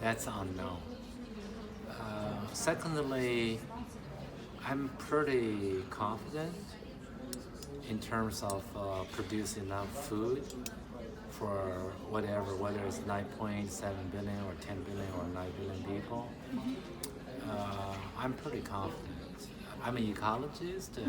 that's unknown. Secondly, I'm pretty confident in terms of producing enough food for whatever, whether it's 9.7 billion or 10 billion or 9 billion people. I'm pretty confident. I'm an ecologist,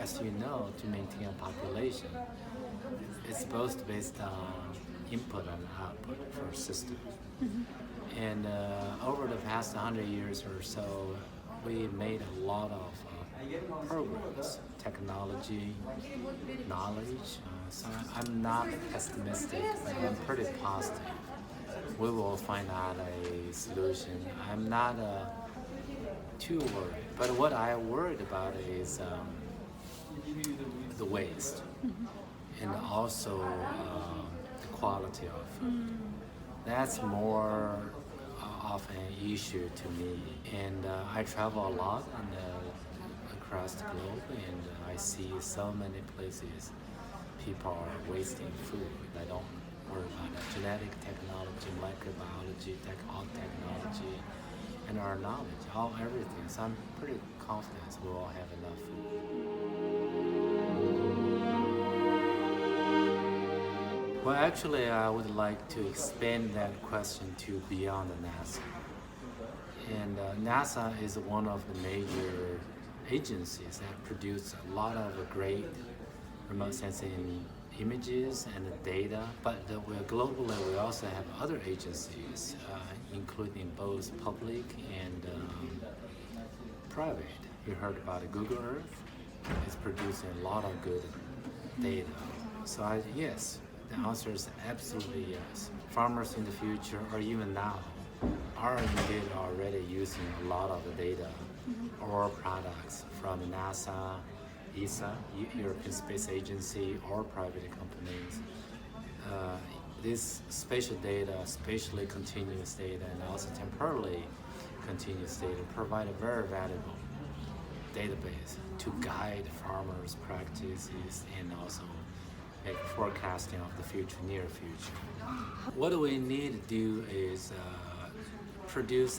as you know, to maintain a population. It's both based on input and output for a system. And over the past 100 years or so, we made a lot of progress, technology, knowledge. So I'm not pessimistic, but I'm pretty positive. We will find out a solution. I'm not too worried, but what I'm worried about is the waste and also the quality of food. That's more of an issue to me. And I travel a lot across the globe, and I see so many places people are wasting food. They don't worry about it. Genetic technology, microbiology, all technology, and our knowledge, everything. So I'm pretty confident we'll all have enough food. Well, actually, I would like to expand that question to beyond NASA. And NASA is one of the major agencies that produce a lot of great remote sensing images and data. But globally, we also have other agencies, including both public and private. You heard about Google Earth. It's producing a lot of good data. So yes. The answer is absolutely yes. Farmers in the future, or even now, are indeed already using a lot of the data or products from NASA, ESA, European Space Agency, or private companies. This spatial data, spatially continuous data, and also temporally continuous data provide a very valuable database to guide farmers' practices and also make forecasting of the future, near future. What we need to do is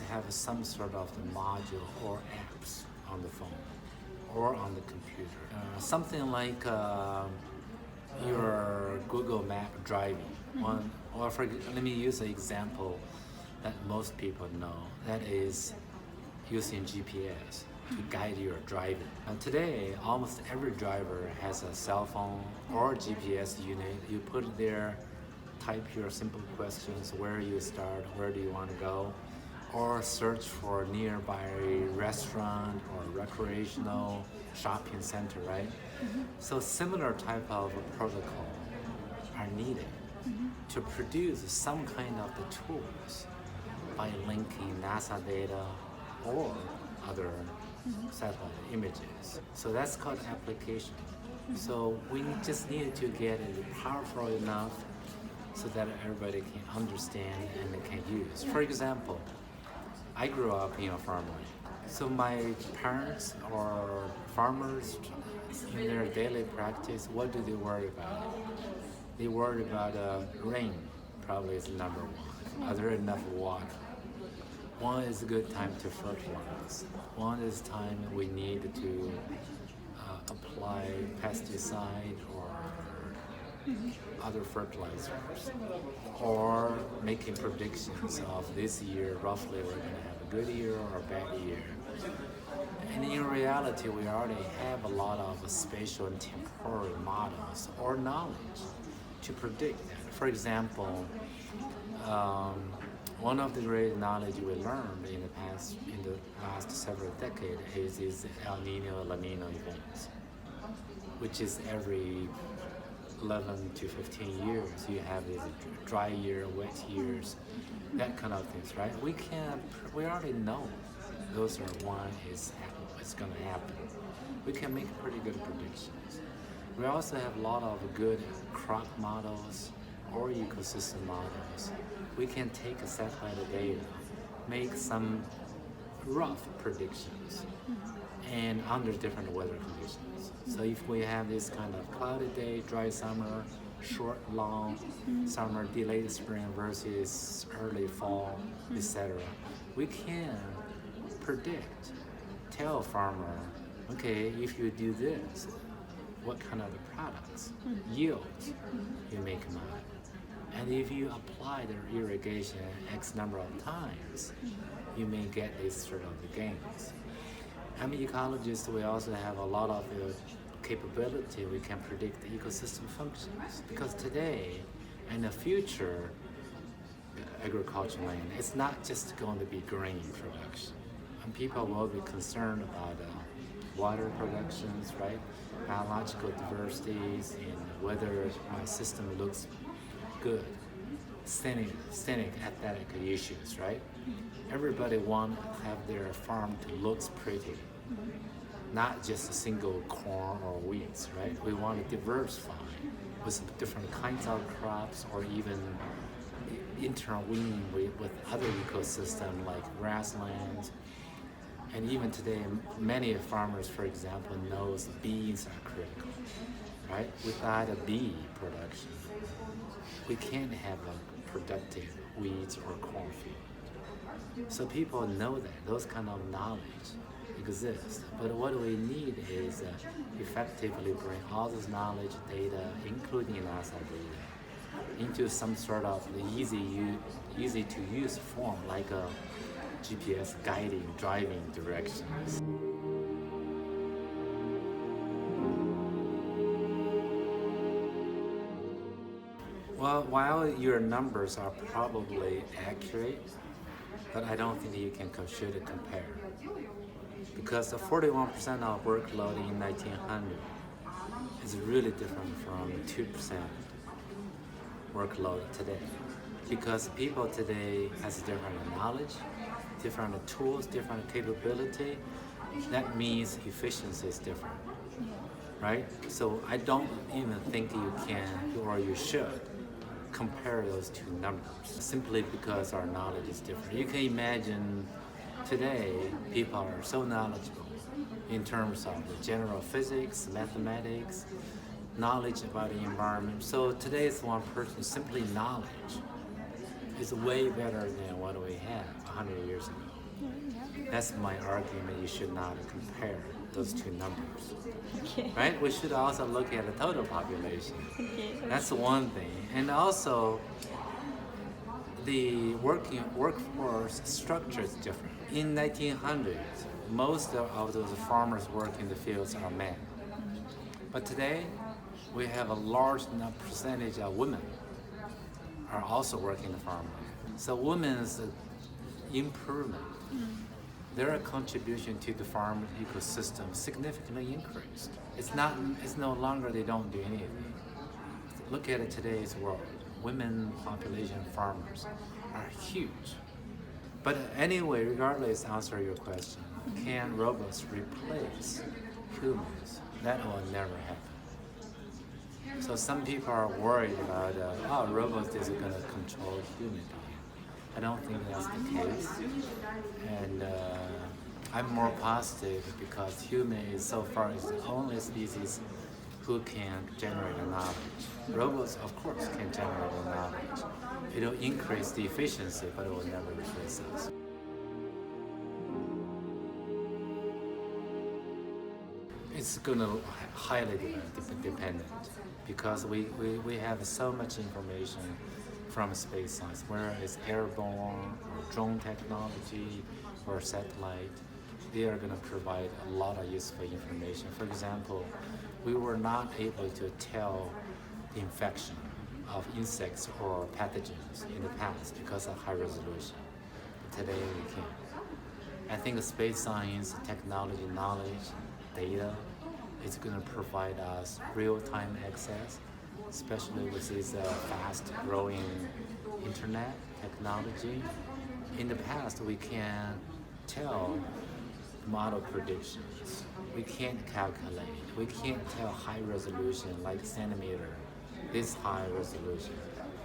have some sort of the module or apps on the phone or on the computer. Something like your Google Map driving. Let me use an example that most people know. That is using GPS to guide your driving. And today, almost every driver has a cell phone or GPS unit. You put it there, type your simple questions, where you start, where do you want to go, or search for a nearby restaurant or recreational shopping center, right? So similar type of protocol are needed to produce some kind of the tools by linking NASA data or other satellite images. So that's called application. So we just need to get it powerful enough so that everybody can understand and can use. For example, I grew up in a farmland. So my parents or farmers in their daily practice, what do they worry about? They worry about rain, probably is number one. Are there enough water? One is a good time to fertilize. One is time we need to apply pesticide or other fertilizers, or making predictions of this year, roughly we're going to have a good year or a bad year. And in reality, we already have a lot of spatial and temporal models or knowledge to predict that. For example, one of the great knowledge we learned in the last several decades is El Nino, La Nina events, which is every 11 to 15 years. You have these dry year, wet years, that kind of things, right? We already know those are it's going to happen. We can make pretty good predictions. We also have a lot of good crop models or ecosystem models. We can take a satellite data, make some rough predictions, and under different weather conditions. So if we have this kind of cloudy day, dry summer, short, long, summer, delayed spring versus early fall, etc. We can predict, tell farmer, okay, if you do this, what kind of the products, yields you may come out. And if you apply the irrigation X number of times, you may get these sort of the gains. I'm an ecologist, we also have a lot of capability. We can predict the ecosystem functions. Because today, in the future, agricultural land, it's not just going to be grain production. And people will be concerned about water productions, right? Biological diversities, and whether my system looks good, scenic, aesthetic issues, right? Everybody wants to have their farm to look pretty, not just a single corn or wheat, right? We want to diversify with different kinds of crops or even interweaving with other ecosystems like grasslands. And even today, many farmers, for example, knows bees are critical, right? Without a bee production, we can't have a productive wheat or cornfield. So people know that those kind of knowledge exists. But what we need is effectively bring all this knowledge, data, including NASA data, into some sort of easy to use form, like a GPS guiding driving directions. Well, while your numbers are probably accurate, but I don't think you should compare. Because the 41% of workload in 1900 is really different from 2% workload today. Because people today has different knowledge, different tools, different capability. That means efficiency is different, right? So I don't even think you can or you should compare those two numbers simply because our knowledge is different. You can imagine today people are so knowledgeable in terms of the general physics, mathematics, knowledge about the environment. So today's one person, simply knowledge is way better than what we had 100 years ago. That's my argument. You should not compare those two numbers. Okay. Right? We should also look at the total population. Okay. That's one thing. And also, the workforce structure is different. In 1900s, most of those farmers work in the fields are men. But today, we have a large percentage of women are also working the farm. So women's improvement, their contribution to the farm ecosystem significantly increased. It's no longer they don't do anything. Look at today's world. Women population farmers are huge. But anyway, regardless, answer your question. Can robots replace humans? That will never happen. So some people are worried about, robots is going to control human being. I don't think that's the case. And I'm more positive because human is so far is the only species who can generate knowledge. Robots, of course, can generate knowledge. It'll increase the efficiency, but it will never replace us. It's going to highly dependent because we have so much information from space science, whether it's airborne or drone technology or satellite. They are going to provide a lot of useful information. For example, we were not able to tell the infection of insects or pathogens in the past because of high resolution. But today we can. I think space science, technology, knowledge, data is going to provide us real-time access, especially with this fast-growing internet technology. In the past, we can tell model predictions. We can't calculate. We can't tell high resolution like centimeter, this high resolution.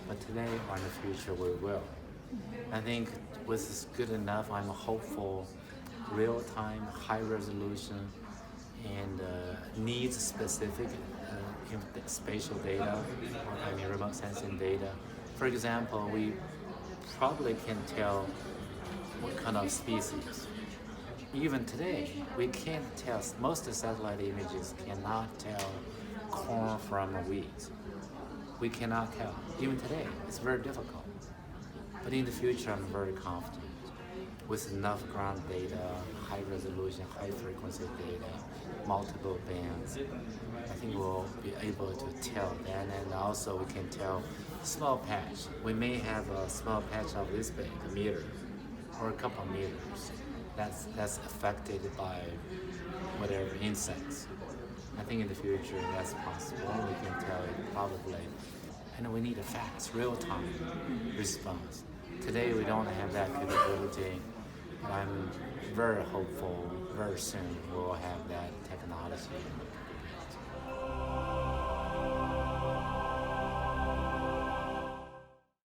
But today or in the future, we will. I think this is good enough. I'm hopeful real-time, high resolution, and needs-specific working with spatial data, or remote sensing data. For example, we probably can tell what kind of species. Even today, we can't tell, most satellite images cannot tell corn from wheat. We cannot tell. Even today, it's very difficult. But in the future, I'm very confident. With enough ground data, high resolution, high frequency data, multiple bands, I think we'll be able to tell that. And also we can tell small patch. We may have a small patch of this big, a meter, or a couple of meters. That's affected by whatever insects. I think in the future that's possible. We can tell it probably. And we need a fast, real-time response. Today we don't have that capability. I'm very hopeful very soon we'll have that technology.